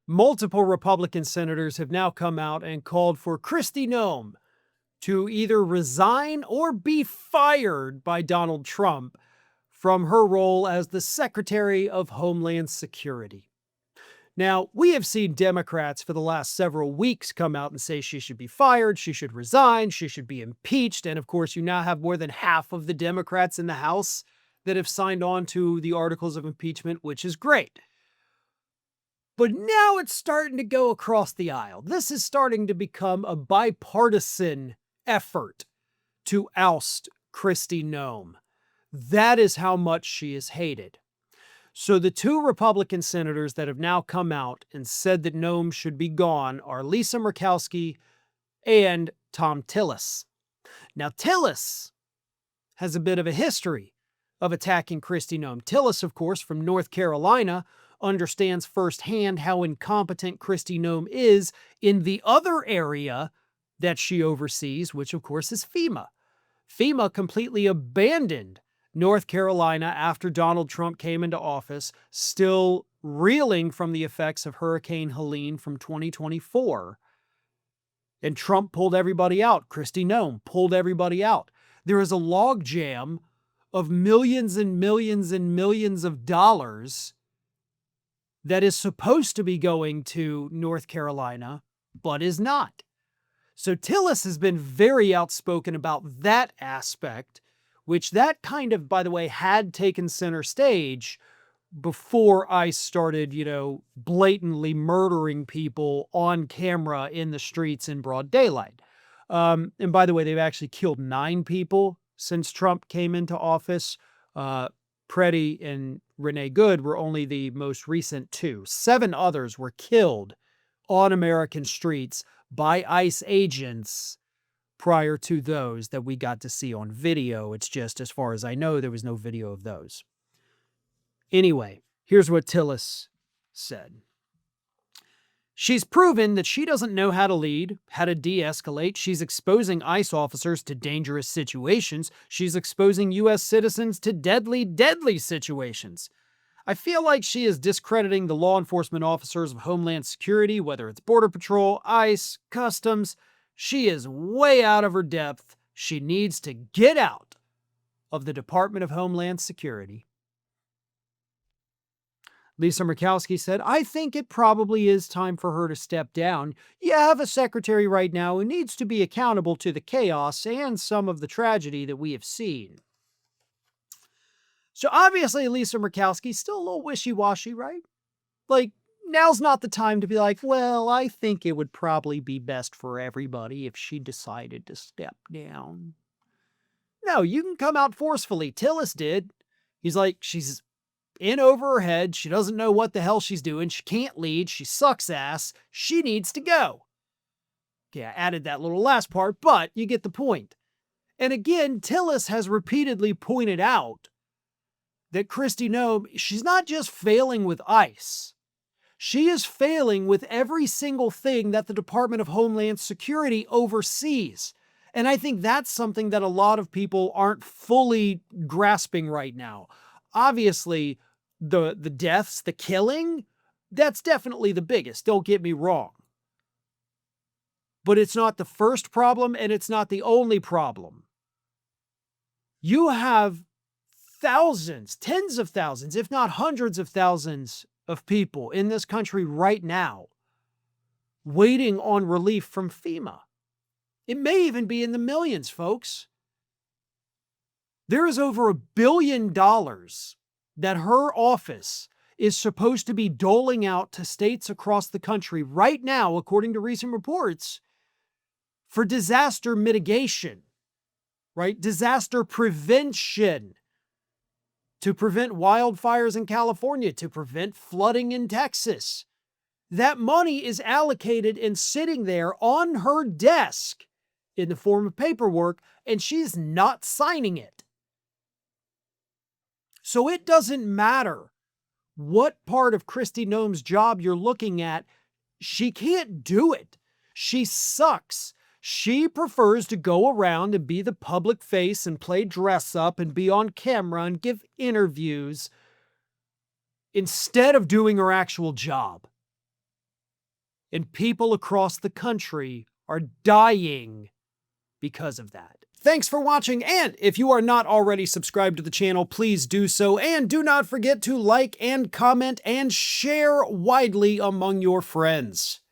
multiple Republican senators have now come out and called for Kristi Noem to either resign or be fired by Donald Trump from her role as the Secretary of Homeland Security. Now, we have seen Democrats for the last several weeks come out and say she should be fired, she should resign, she should be impeached, and of course, you now have more than half of the Democrats in the House that have signed on to the articles of impeachment, which is great. But now it's starting to go across the aisle. This is starting to become a bipartisan effort to oust Kristi Noem. That is how much she is hated. So the two Republican senators that have now come out and said that Noem should be gone are Lisa Murkowski and Thom Tillis. Now, Tillis has a bit of a history of attacking Kristi Noem. Tillis, of course, from North Carolina, understands firsthand how incompetent Kristi Noem is in the other area that she oversees, which of course is FEMA. FEMA completely abandoned North Carolina after Donald Trump came into office, still reeling from the effects of Hurricane Helene from 2024. And Trump pulled everybody out. Kristi Noem pulled everybody out. There is a logjam of millions and millions and millions of dollars that is supposed to be going to North Carolina, but is not. So Tillis has been very outspoken about that aspect, which that kind of, by the way, had taken center stage before ICE started, blatantly murdering people on camera in the streets in broad daylight. And by the way, they've actually killed 9 people since Trump came into office. Preddy and Renee Good were only the most recent 2. 7 others were killed on American streets by ICE agents prior to those that we got to see on video. It's just, as far as I know, there was no video of those. Anyway, here's what Tillis said. She's proven that she doesn't know how to lead, how to de-escalate. She's exposing ICE officers to dangerous situations. She's exposing U.S. citizens to deadly, deadly situations. I feel like she is discrediting the law enforcement officers of Homeland Security, whether it's Border Patrol, ICE, Customs. She is way out of her depth. She needs to get out of the Department of Homeland Security. Lisa Murkowski said, I think it probably is time for her to step down. You have a secretary right now who needs to be accountable to the chaos and some of the tragedy that we have seen. So obviously Lisa Murkowski's still a little wishy-washy, right? Like, now's not the time to be like, well, I think it would probably be best for everybody if she decided to step down. No, you can come out forcefully. Tillis did. He's like, she's in over her head. She doesn't know what the hell she's doing. She can't lead. She sucks ass. She needs to go. Yeah, I added that little last part, but you get the point. And again, Tillis has repeatedly pointed out that Kristi Noem, she's not just failing with ICE. She is failing with every single thing that the Department of Homeland Security oversees. And I think that's something that a lot of people aren't fully grasping right now. Obviously, the deaths, the killing, that's definitely the biggest. Don't get me wrong. But it's not the first problem, and it's not the only problem. You have thousands, tens of thousands, if not hundreds of thousands of people in this country right now waiting on relief from FEMA. It may even be in the millions, folks. There is over $1 billion that her office is supposed to be doling out to states across the country right now, according to recent reports, for disaster mitigation, right? Disaster prevention, to prevent wildfires in California, to prevent flooding in Texas. That money is allocated and sitting there on her desk in the form of paperwork, and she's not signing it. So it doesn't matter what part of Kristi Noem's job you're looking at. She can't do it. She sucks. She prefers to go around and be the public face and play dress up and be on camera and give interviews instead of doing her actual job. and people across the country are dying because of that. Thanks for watching, and if you are not already subscribed to the channel, please do so, and do not forget to like and comment and share widely among your friends.